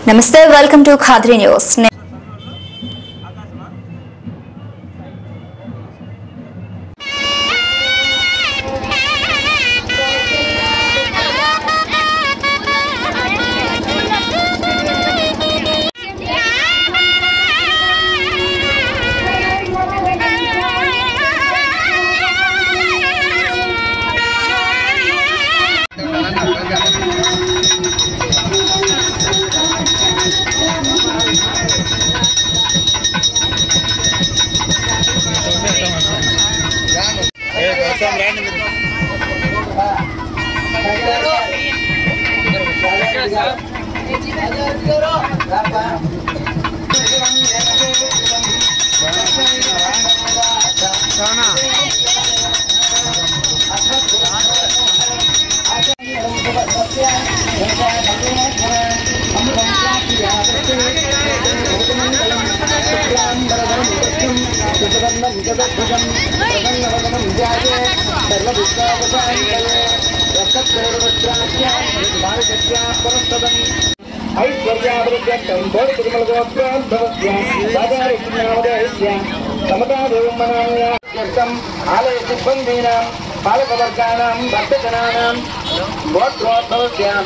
Namaste, welcome to Khadri News. आलय सिब्बंदीनां पालकवर्गाणां भक्तजनानां गोत्रोद्भवस्यां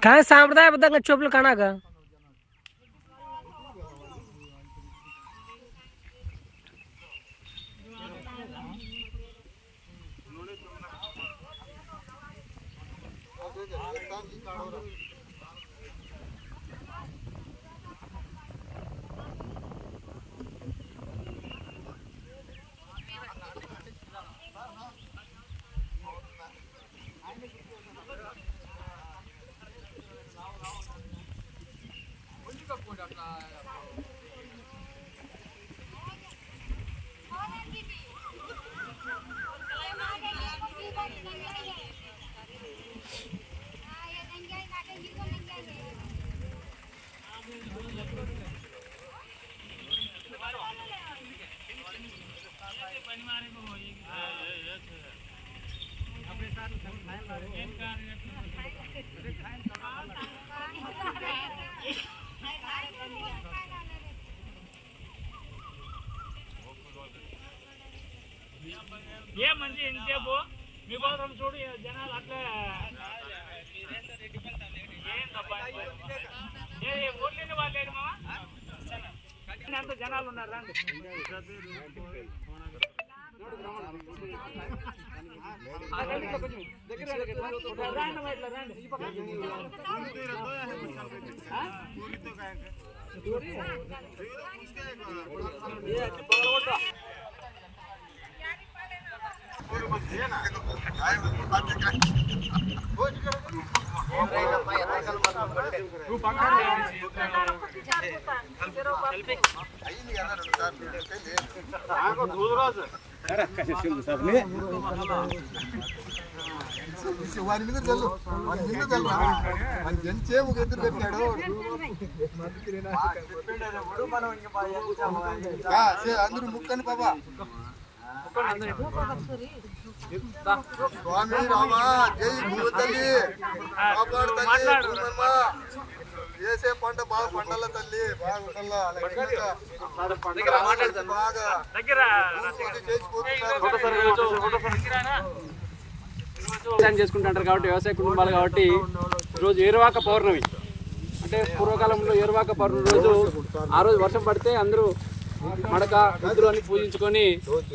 काय సాంప్రదాయబద్ధంగా చెప్పులు కనాక ఏ మంచి ఇంకేపో మీకోసం చూడు జనాలు అట్లా ఓట్లేని వాళ్ళు లేరు మామ అంత జనాలు ఉన్నారు రండి వారి మీద చల్లు ఎంతసేపు ఎదురు పెట్టాడు అందరూ ముక్కని బాబా స్వామి రామా జై భూతల్లి కాపాడు తల్లి చేసే పంట బాగా పండాల తల్లి బాగా వ్యవసాయం చేసుకుంటుంటారు కాబట్టి వ్యవసాయ కుటుంబాలు కాబట్టి ఈరోజు ఏరువాక పౌర్ణమి అంటే పూర్వకాలంలో ఏరువాక పౌర్ణమి రోజు ఆ రోజు వర్షం పడితే అందరూ మడక ఎద్దులు అని పూజించుకొని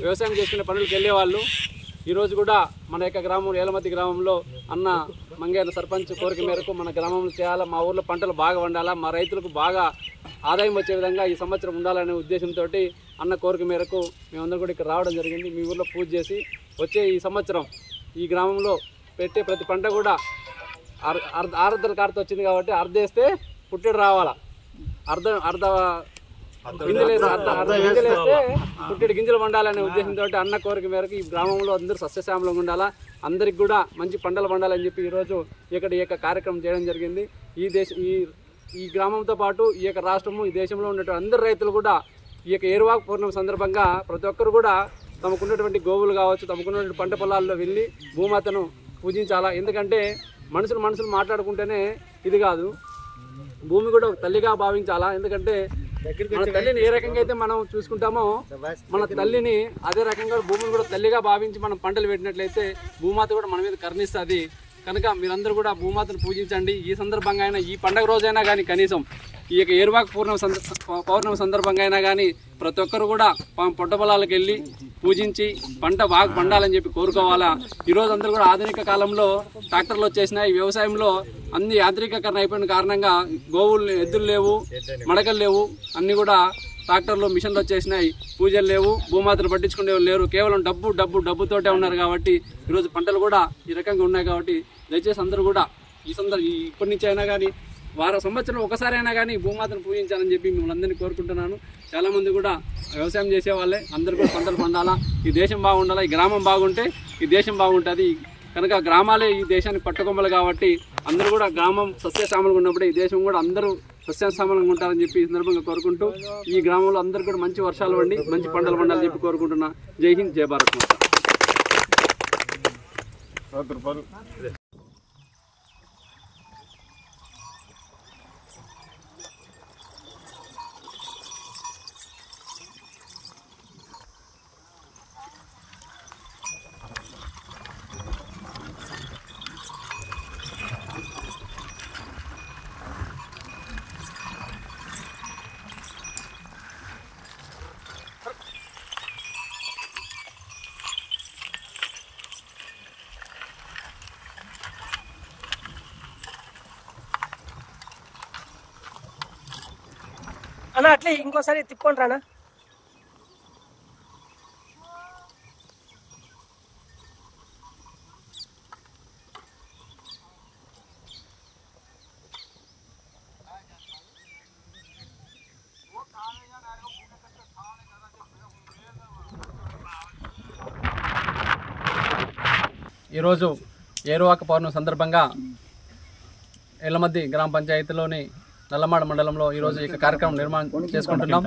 వ్యవసాయం చేసుకునే పనులకు వెళ్ళేవాళ్ళు. ఈరోజు కూడా మన యొక్క గ్రామం ఏలమతి గ్రామంలో అన్న మంగేళ్ళ సర్పంచ్ కోరిక మేరకు మన గ్రామంలో చేయాలా, మా ఊర్లో పంటలు బాగా వండాలా, మా రైతులకు బాగా ఆదాయం వచ్చే విధంగా ఈ సంవత్సరం ఉండాలనే ఉద్దేశంతో అన్న కోరిక మేరకు మేమందరం కూడా ఇక్కడ రావడం జరిగింది. మీ ఊర్లో పూజ చేసి వచ్చే ఈ సంవత్సరం ఈ గ్రామంలో పెట్టే ప్రతి పంట కూడా ఆరుద్ర కార్త వచ్చింది కాబట్టి అర్ధేస్తే పుట్టెడు రావాలా, అర్ధ గింజలేస్తే పుట్టెడు గింజలు వండాలనే ఉద్దేశంతో అన్న కోరిక మేరకు ఈ గ్రామంలో అందరూ సస్యశ్యామలంగా ఉండాలా, అందరికి కూడా మంచి పంటలు పండాలని చెప్పి ఈరోజు ఈ యొక్క కార్యక్రమం చేయడం జరిగింది. ఈ గ్రామంతో పాటు ఈ యొక్క రాష్ట్రము ఈ దేశంలో ఉన్నటువంటి అందరు రైతులు కూడా ఈ యొక్క ఏరువాక పౌర్ణమి సందర్భంగా ప్రతి ఒక్కరు కూడా తమకున్నటువంటి గోవులు కావచ్చు, తమకున్నటువంటి పంట పొలాల్లో వెళ్ళి భూమాతను పూజించాలా. ఎందుకంటే మనుషులు మాట్లాడుకుంటేనే ఇది కాదు, భూమి కూడా ఒక తల్లిగా భావించాలా. ఎందుకంటే మన తల్లిని ఏ రకంగా అయితే మనం చూసుకుంటామో మన తల్లిని అదే రకంగా భూమిని కూడా తల్లిగా భావించి మనం పంటలు పెట్టినట్లయితే భూమాత కూడా మన మీద కరుణిస్తుంది. కనుక మీరందరూ కూడా భూమాతను పూజించండి. ఈ సందర్భంగా అయినా ఈ పండగ రోజైనా కానీ కనీసం ఈ యొక్క ఏరువాక పౌర్ణమి సందర్భంగా అయినా కానీ ప్రతి ఒక్కరు కూడా పొట్ట పొలాలకు వెళ్ళి పూజించి పంట బాగా పండాలని చెప్పి కోరుకోవాలా. ఈరోజు అందరూ కూడా ఆధునిక కాలంలో ట్రాక్టర్లు వచ్చేసినాయి, వ్యవసాయంలో అన్ని యాంత్రికీకరణ అయిపోయిన కారణంగా గోవులు ఎద్దులు లేవు, మడకలు లేవు, అన్ని కూడా ట్రాక్టర్లు మిషన్లు వచ్చేసినాయి, పూజలు లేవు, భూమాతలు పట్టించుకునే లేరు, కేవలం డబ్బుతోటే ఉన్నారు. కాబట్టి ఈరోజు పంటలు కూడా ఈ రకంగా ఉన్నాయి. కాబట్టి దయచేసి అందరూ కూడా ఇప్పటి నుంచి అయినా కానీ సంవత్సరం ఒకసారి అయినా కానీ భూమాతను పూజించాలని చెప్పి మిమ్మల్ని అందరినీ కోరుకుంటున్నాను. చాలా మంది కూడా వ్యవసాయం చేసే వాళ్ళే, అందరూ కూడా పంటలు పండాలా, ఈ దేశం బాగుండాలా, ఈ గ్రామం బాగుంటే ఈ దేశం బాగుంటుంది. కనుక గ్రామాలే ఈ దేశానికి పట్టుకొమ్మలు కాబట్టి అందరూ కూడా గ్రామం సస్యశ్యామలంగా ఉన్నప్పుడు ఈ దేశం కూడా అందరూ సస్యశ్యామలంగా ఉంటారని చెప్పి ఈ సందర్భంగా కోరుకుంటూ ఈ గ్రామంలో అందరూ కూడా మంచి వర్షాలు పండి మంచి పంటలు పండాలని చెప్పి కోరుకుంటున్నా. జై హింద్, జై భారత్ మాత. అన్న అట్లే ఇంకోసారి తిప్పుకొని రానా. ఈరోజు ఏరువాక పౌర్ణమి సందర్భంగా ఎల్లమద్ది గ్రామ పంచాయతీలోని నల్లమాడ మండలంలో ఈరోజు ఈ కార్యక్రమం నిర్మాణం చేసుకుంటున్నాం.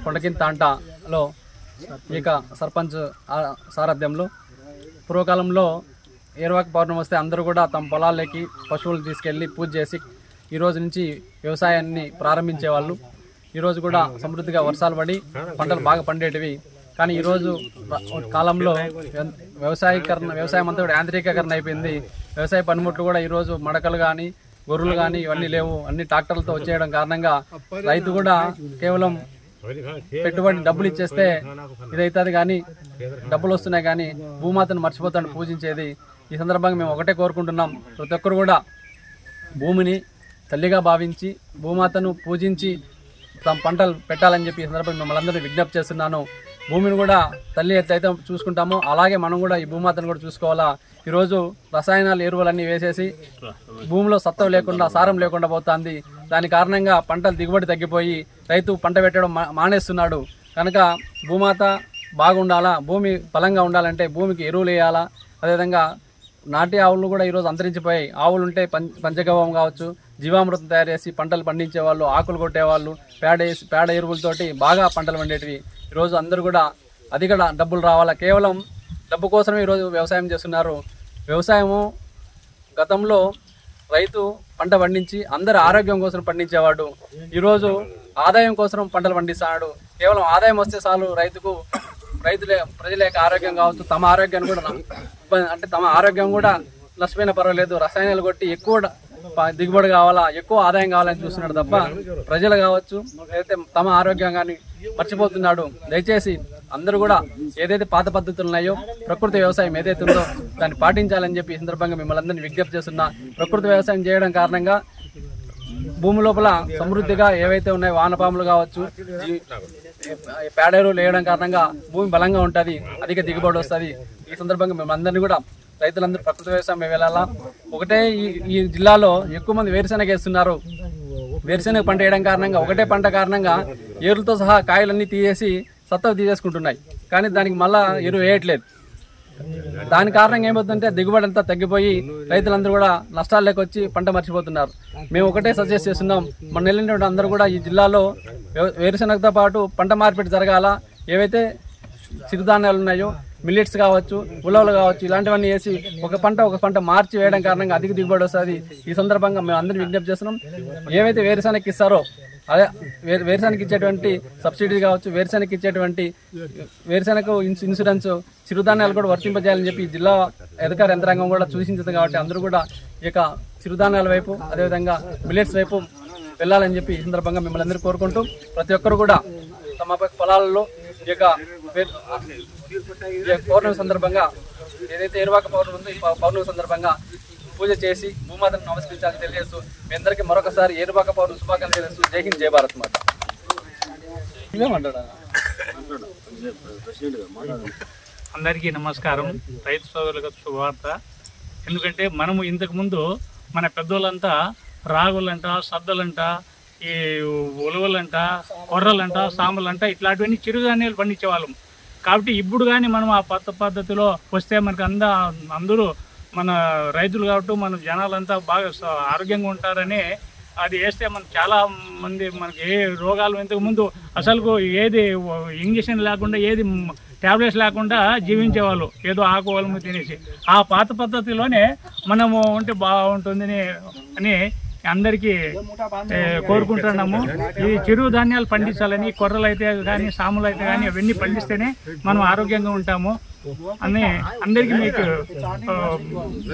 కొండకింద తాంటలో ఈ సర్పంచ్ సారథ్యంలో పూర్వకాలంలో ఏరువాక పౌర్ణమి వస్తే అందరూ కూడా తమ పొలాల్లోకి పశువులు తీసుకెళ్ళి పూజ చేసి ఈరోజు నుంచి వ్యవసాయాన్ని ప్రారంభించేవాళ్ళు. ఈరోజు కూడా సమృద్ధిగా వర్షాలు పడి పంటలు బాగా పండేటివి. కానీ ఈరోజు కాలంలో వ్యవసాయం అంతా కూడా యాంత్రీకరణ అయిపోయింది. వ్యవసాయ పనిముట్లు కూడా ఈరోజు మడకలు కానీ గొర్రెలు కానీ ఇవన్నీ లేవు, అన్ని ట్రాక్టర్లతో వచ్చేయడం కారణంగా రైతు కూడా కేవలం పెట్టుబడి డబ్బులు ఇచ్చేస్తే ఇదైతుంది కానీ డబ్బులు వస్తున్నాయి కానీ భూమాతను మర్చిపోతాను పూజించేది. ఈ సందర్భంగా మేము ఒకటే కోరుకుంటున్నాం, ప్రతి ఒక్కరు కూడా భూమిని తల్లిగా భావించి భూమాతను పూజించి తమ పంటలు పెట్టాలని చెప్పి ఈ సందర్భంగా మిమ్మల్ని అందరూ విజ్ఞప్తి చేస్తున్నాను. భూమిని కూడా తల్లి ఎట్లయితే చూసుకుంటామో అలాగే మనం కూడా ఈ భూమాతను కూడా చూసుకోవాలా. ఈరోజు రసాయనాలు ఎరువులన్నీ వేసేసి భూమిలో సత్వం లేకుండా సారం లేకుండా పోతుంది. దాని కారణంగా పంటలు దిగుబడి తగ్గిపోయి రైతు పంట పెట్టడం మానేస్తున్నాడు. కనుక భూమాత బాగుండాలా, భూమి బలంగా ఉండాలంటే భూమికి ఎరువులు వేయాలా. అదేవిధంగా నాటి ఆవులు కూడా ఈరోజు అంతరించిపోయాయి. ఆవులు ఉంటే పంచగవ్యం కావచ్చు, జీవామృతం తయారు చేసి పంటలు పండించేవాళ్ళు, ఆకులు కొట్టేవాళ్ళు, పేడ ఎరువులతోటి బాగా పంటలు పండేటివి. ఈరోజు అందరూ కూడా అధిక డబ్బులు రావాలా, కేవలం డబ్బు కోసమే ఈరోజు వ్యవసాయం చేస్తున్నారు. వ్యవసాయము గతంలో రైతు పంట పండించి అందరి ఆరోగ్యం కోసం పండించేవాడు. ఈరోజు ఆదాయం కోసం పంటలు పండిస్తున్నాడు. కేవలం ఆదాయం వస్తే చాలు ప్రజల యొక్క ఆరోగ్యం కావచ్చు, తమ ఆరోగ్యాన్ని కూడా అంటే తమ ఆరోగ్యం కూడా నష్టపోయినా పర్వాలేదు, రసాయనాలు కొట్టి ఎక్కువ దిగుబడి కావాలా, ఎక్కువ ఆదాయం కావాలని చూస్తున్నాడు తప్ప ప్రజలు కావచ్చు ఏదైతే తమ ఆరోగ్యం కానీ మర్చిపోతున్నాడు. దయచేసి అందరూ కూడా ఏదైతే పాత పద్ధతులు ఉన్నాయో ప్రకృతి వ్యవసాయం ఏదైతే ఉందో దాన్ని పాటించాలని చెప్పి ఈ సందర్భంగా మిమ్మల్ని అందరినీ విజ్ఞప్తి చేస్తున్నా. ప్రకృతి వ్యవసాయం చేయడం కారణంగా భూమి లోపల సమృద్ధిగా ఏవైతే ఉన్నాయో వానపాములు కావచ్చు, పేడేరులు వేయడం కారణంగా భూమి బలంగా ఉంటుంది, అధిక దిగుబడి వస్తుంది. ఈ సందర్భంగా మేము అందరినీ కూడా రైతులందరూ ప్రకృతి వ్యవసాయం వెళ్ళాలా. ఒకటే ఈ జిల్లాలో ఎక్కువ మంది వేరుశెనగ వేస్తున్నారు. వేరుశెనగ పంట వేయడం కారణంగా ఒకటే పంట కారణంగా ఏరులతో సహా కాయలన్నీ తీసేసి సత్తవ తీసేసుకుంటున్నాయి. కానీ దానికి మళ్ళా ఎరువు వేయట్లేదు. దాని కారణంగా ఏమవుతుందంటే దిగుబడి అంతా తగ్గిపోయి రైతులందరూ కూడా నష్టాల్లోకి వచ్చి పంట మర్చిపోతున్నారు. మేము ఒకటే సజెస్ట్ చేస్తున్నాం, మన వెళ్ళినటువంటి అందరూ కూడా ఈ జిల్లాలో వేరుశెనగతో పాటు పంట మార్పిడి జరగాల. ఏవైతే చిరుధాన్యాలు ఉన్నాయో మిల్లెట్స్ కావచ్చు, ఉలవలు కావచ్చు, ఇలాంటివన్నీ వేసి ఒక పంట మార్చి వేయడం కారణంగా అధిక దిగుబడి వస్తుంది. ఈ సందర్భంగా మేము అందరినీ విజ్ఞప్తి చేస్తున్నాం, ఏవైతే వేరుశెనగకి ఇస్తారో అదే వేరుశెనగకి ఇచ్చేటువంటి సబ్సిడీ కావచ్చు, వేరుశెనగకి ఇచ్చేటువంటి వేరుశెనగకు ఇన్సూరెన్స్, చిరుధాన్యాలు కూడా వర్తింపజేయాలని చెప్పి జిల్లా అధికార యంత్రాంగం కూడా సూచించింది. కాబట్టి అందరూ కూడా ఈ యొక్క చిరుధాన్యాల వైపు అదేవిధంగా మిల్లెట్స్ వైపు వెళ్ళాలని చెప్పి ఈ సందర్భంగా మిమ్మల్ని అందరూ కోరుకుంటూ ప్రతి ఒక్కరు కూడా తమ పొలాలలో ఈ యొక్క పౌర్ణమి సందర్భంగా ఏదైతే ఏరువాక పౌర్ణమి ఉందో ఈ పౌర్ణమి సందర్భంగా పూజ చేసి భూమాతను నమస్కరించాలని తెలియజేస్తూ మీ అందరికీ మరొకసారి ఏరువాక పౌర్ణమి శుభాకాంక్షలు తెలియజేస్తూ జై హింద్, జై భారత్ మాత. అందరికీ నమస్కారం. రైతు సోదరులకు శుభవార్త. ఎందుకంటే మనము ఇంతకుముందు మన పెద్దోళ్ళంతా రాగులంట, సద్దలంట, ఈ ఉలవలంట, కొర్రలంట, సాంబలంట ఇట్లాంటివన్నీ చిరుధాన్యాలు పండించేవాళ్ళం. కాబట్టి ఇప్పుడు కానీ మనం ఆ పద్ధతిలో వస్తే మనకు అందరూ మన రైతులు కాబట్టి మన జనాలంతా బాగా ఆరోగ్యంగా ఉంటారని అది వేస్తే మనకు చాలా మంది మనకి ఏ రోగాలు ఇంతకుముందు అసలు ఏది ఇంజక్షన్ లేకుండా ఏది ట్యాబ్లెట్స్ లేకుండా జీవించేవాళ్ళు, ఏదో ఆకువలము తినేసి. ఆ పాత పద్ధతిలోనే మనము ఉంటే బాగుంటుందని అని అందరికీ కోరుకుంటున్నాము. ఈ చిరు ధాన్యాలు పండించాలని, కొర్రలు అయితే కానీ సాములు అయితే కానీ అవన్నీ పండిస్తేనే మనం ఆరోగ్యంగా ఉంటాము అని అందరికీ మీకు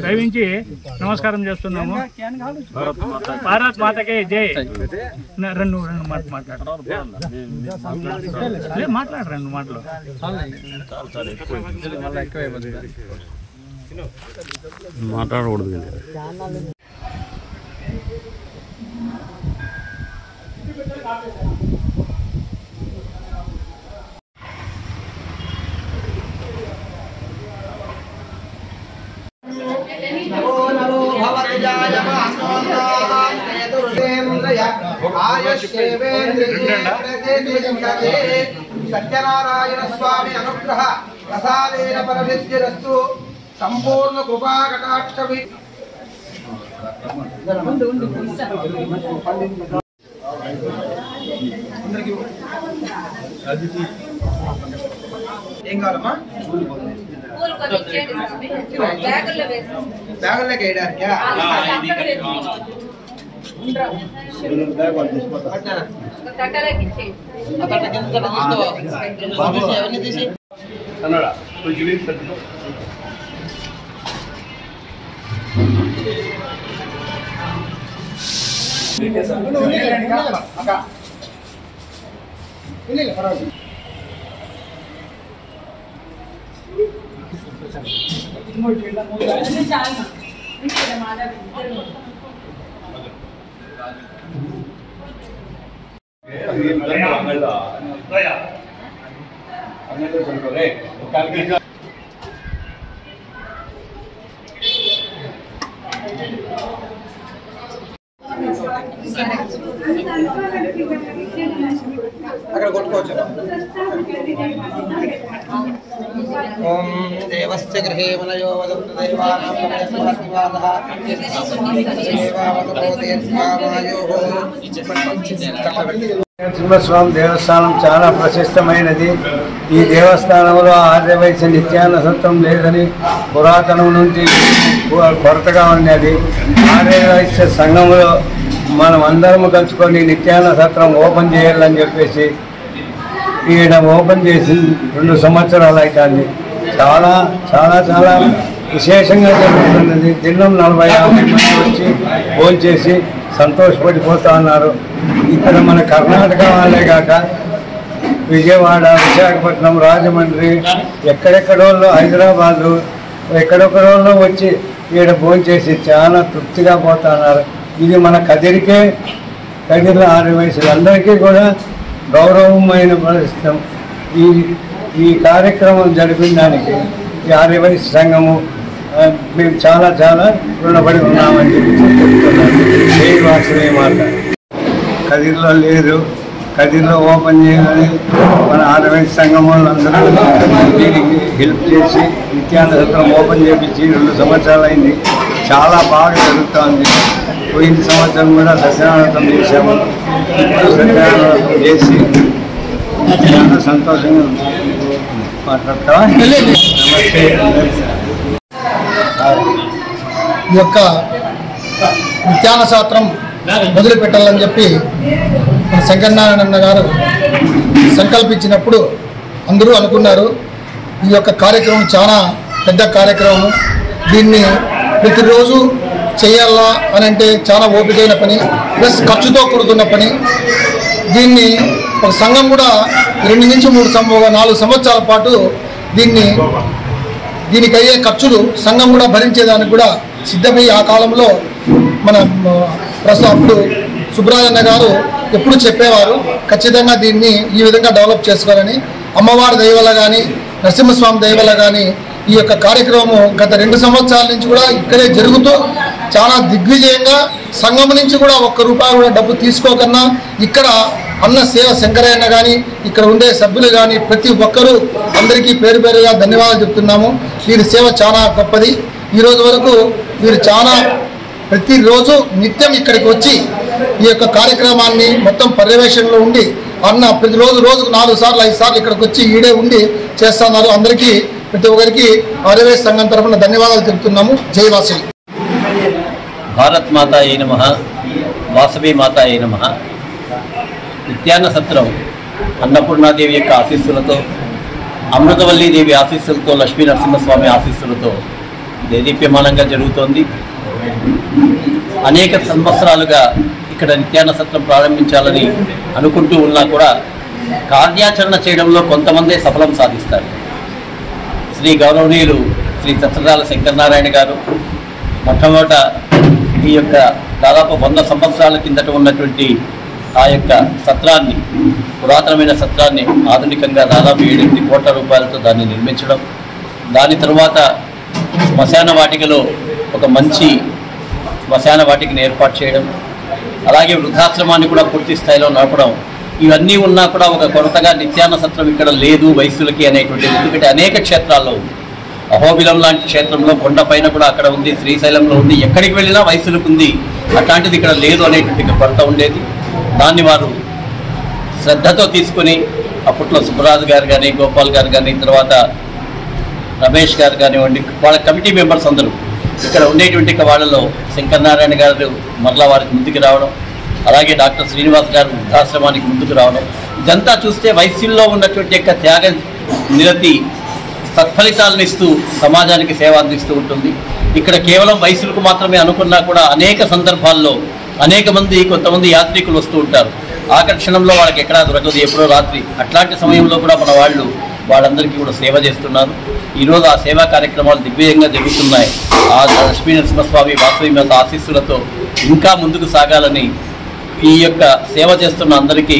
దయవించి నమస్కారం చేస్తున్నాము. భారత్ మాతకే జై. రెండు మాట్లాడు రెండు మాటలు మాట్లాడకూడదు. సత్యనారాయణ స్వామి అనుగ్రహ ప్రసాదేన పరసిద్ధిరస్తు సంపూర్ణ కృపా కటాక్ష ఏం కావాలమ్మా బ్యాగుల్లోకి వేయడానికా అక్కడ కొట్టుకోవచ్చు. ఓం దేవస్య గృహే మనయో వదంతు దైవానాం సమయస్వాదివాదః దేవావతతో దీర్ఘామాయోః. నరసింహస్వామి దేవస్థానం చాలా ప్రశస్తమైనది. ఈ దేవస్థానంలో ఆర్యవైశ్య నిత్యాన్న సత్రం లేదని పురాతనం నుంచి కొరతగా ఉన్నది. ఆర్యవైశ్య సంఘంలో మనం అందరము కలుసుకొని నిత్యాన్న సత్రం ఓపెన్ చేయాలని చెప్పేసి ఈయన ఓపెన్ చేసి 2 సంవత్సరాలు అవుతుంది. చాలా చాలా చాలా విశేషంగా జరుగుతున్నది. దినం 40-50 మంది వచ్చి ఫోన్ చేసి సంతోషపడిపోతూ ఉన్నారు. ఇక్కడ మన కర్ణాటక వాళ్ళే కాక విజయవాడ, విశాఖపట్నం, రాజమండ్రి, ఎక్కడెక్కడోళ్ళు, హైదరాబాదు, ఎక్కడెక్కడోళ్ళు వచ్చి ఈడ ఫోన్ చేసి చాలా తృప్తిగా పోతున్నారు. ఇది మన కదిరిలో ఆర్యవైశ్యులందరికీ కూడా గౌరవమైన పరిస్థితి. ఈ కార్యక్రమం జరిపిన దానికి ఈ ఆర్యవైశ్య సంఘము మేము చాలా చాలా రుణపడి ఉన్నామని చెప్పి చెప్తున్నాను. ఏ వాసనే మాట కదిరిలో లేదు, కదిరిలో ఓపెన్ చేయాలని మన ఆర్యవైశ్య సంఘం వాళ్ళందరూ దీనికి హెల్ప్ చేసి నిత్యాన్న సత్రం ఓపెన్ చేయించి 2 సంవత్సరాలు అయింది. చాలా బాగా జరుగుతుంది. పోయిన సంవత్సరం కూడా సత్యనారాయణ చేసాము. ఇప్పుడు సత్యనారాయణ చేసి చాలా సంతోషంగా మాట్లాడతావా? నమస్తే. ఈ యొక్క నిత్యాన్న శాస్త్రం మొదలు పెట్టాలని చెప్పి మన శంకరనారాయణ గారు సంకల్పించినప్పుడు అందరూ అనుకున్నారు. ఈ యొక్క కార్యక్రమం చాలా పెద్ద కార్యక్రమం. దీన్ని ప్రతిరోజు చేయాలా అని అంటే చాలా ఓపికైన పని, ప్లస్ ఖర్చుతో కూడుకున్న పని. దీన్ని ఒక సంఘం కూడా 2 నుంచి 4 సంవత్సరాల పాటు దీనికి అయ్యే ఖర్చులు సంఘం కూడా భరించేదానికి కూడా సిద్ధమై ఆ కాలంలో మన అప్పుడు సుబ్రాయన్న గారు ఎప్పుడు చెప్పేవారు ఖచ్చితంగా దీన్ని ఈ విధంగా డెవలప్ చేసుకోవాలని. అమ్మవారి దయ వల్ల కానీ నరసింహస్వామి దయ వల్ల కానీ ఈ యొక్క కార్యక్రమము గత 2 సంవత్సరాల నుంచి కూడా ఇక్కడే జరుగుతూ చాలా దిగ్విజయంగా సంఘం నుంచి కూడా ₹1 కూడా డబ్బు తీసుకోకన్నా ఇక్కడ అన్న సేవ శంకరయ్యన్న కానీ ఇక్కడ ఉండే సభ్యులు కానీ ప్రతి ఒక్కరూ అందరికీ పేరు పేరుగా ధన్యవాదాలు చెప్తున్నాము. వీరి సేవ చాలా గొప్పది. ఈరోజు వరకు వీరు చాలా ప్రతిరోజు నిత్యం ఇక్కడికి వచ్చి ఈ యొక్క కార్యక్రమాన్ని మొత్తం పర్యవేక్షణలో ఉండి అన్న ప్రతిరోజు రోజుకు 4 సార్లు 5 సార్లు ఇక్కడికి వచ్చి ఈడే ఉండి చేస్తున్నారు. అందరికీ ప్రతి ఒక్కరికి ఆర్యవైశ్య సంఘం తరఫున ధన్యవాదాలు తెలుపుతున్నాము. జై వాసవి. భారత్ మాతాయే నమః, వాసవి మాతాయే నమః. నిత్యాన్న సత్రం అన్నపూర్ణాదేవి యొక్క ఆశీస్సులతో, అమృతవల్లి దేవి ఆశీస్సులతో, లక్ష్మీ నరసింహస్వామి ఆశీస్సులతో దేదీప్యమానంగా జరుగుతోంది. అనేక సంవత్సరాలుగా ఇక్కడ నిత్యాన్న సత్రం ప్రారంభించాలని అనుకుంటూ ఉన్నా కూడా కార్యాచరణ చేయడంలో కొంతమందే సఫలం సాధిస్తారు. శ్రీ గౌరవనీయులు శ్రీ చత్రరాల శంకరనారాయణ గారు మొట్టమొదట ఈ యొక్క దాదాపు 100 సంవత్సరాల కిందట ఉన్నటువంటి ఆ యొక్క సత్రాన్ని, పురాతనమైన సత్రాన్ని ఆధునికంగా దాదాపు 7-8 కోట్ల రూపాయలతో దాన్ని నిర్మించడం, దాని తరువాత శ్మశాన వాటికలో ఒక మంచి శ్మశాన వాటికని ఏర్పాటు చేయడం, అలాగే వృద్ధాశ్రమాన్ని కూడా పూర్తి స్థాయిలో నడపడం, ఇవన్నీ ఉన్నా కూడా ఒక కొరతగా నిత్యాన్న సత్రం ఇక్కడ లేదు వయస్సులకి అనేటువంటి, ఎందుకంటే అనేక క్షేత్రాల్లో ఉంది. అహోబిలం లాంటి క్షేత్రంలో కొండపైన కూడా అక్కడ ఉంది, శ్రీశైలంలో ఉంది, ఎక్కడికి వెళ్ళినా వయస్సులకు ఉంది. అట్లాంటిది ఇక్కడ లేదు అనేటువంటి కొరత ఉండేది. దాన్ని వారు శ్రద్ధతో తీసుకుని అప్పట్లో సుబ్బరాజు గారు కానీ, గోపాల్ గారు కానీ, తర్వాత రమేష్ గారు కానివ్వండి, వాళ్ళ కమిటీ మెంబర్స్ అందరూ ఇక్కడ ఉండేటువంటి వాళ్ళలో శంకరనారాయణ గారు మరలా వారికి ముందుకు రావడం, అలాగే డాక్టర్ శ్రీనివాస్ గారు వృద్ధాశ్రమానికి ముందుకు రావడం, ఇదంతా చూస్తే వైశ్యుల్లో ఉన్నటువంటి యొక్క త్యాగ నిరతి సత్ఫలితాలను ఇస్తూ సమాజానికి సేవ అందిస్తూ ఉంటుంది. ఇక్కడ కేవలం వైశ్యులకు మాత్రమే అనుకున్నా కూడా అనేక సందర్భాల్లో అనేక మంది, కొంతమంది యాత్రికులు వస్తూ ఉంటారు. ఆకర్షణంలో వాళ్ళకి ఎక్కడా దొరకదు, ఎప్పుడో రాత్రి. అట్లాంటి సమయంలో కూడా మన వాళ్ళందరికీ కూడా సేవ చేస్తున్నారు. ఈరోజు ఆ సేవా కార్యక్రమాలు దిగ్విజయంగా జరుగుతున్నాయి. ఆ లక్ష్మీ నరసింహస్వామి వాసవి మాత ఆశీస్సులతో ఇంకా ముందుకు సాగాలని, ఈ యొక్క సేవ చేస్తున్న అందరికీ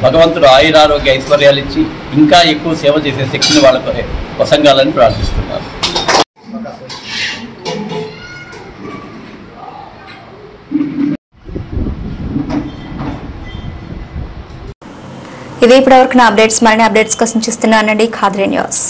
భగవంతుడు ఆయురారోగ్య ఐశ్వర్యాలు ఇచ్చి ఇంకా ఎక్కువ సేవ చేసే శక్తిని వాళ్ళకు వసంగాలని ప్రార్థిస్తున్నారు. ఇది ఇప్పటివరకు నా అప్డేట్స్. మరిన్ని అప్డేట్స్ కోసం చూస్తున్నానండి ఖాద్రి న్యూస్.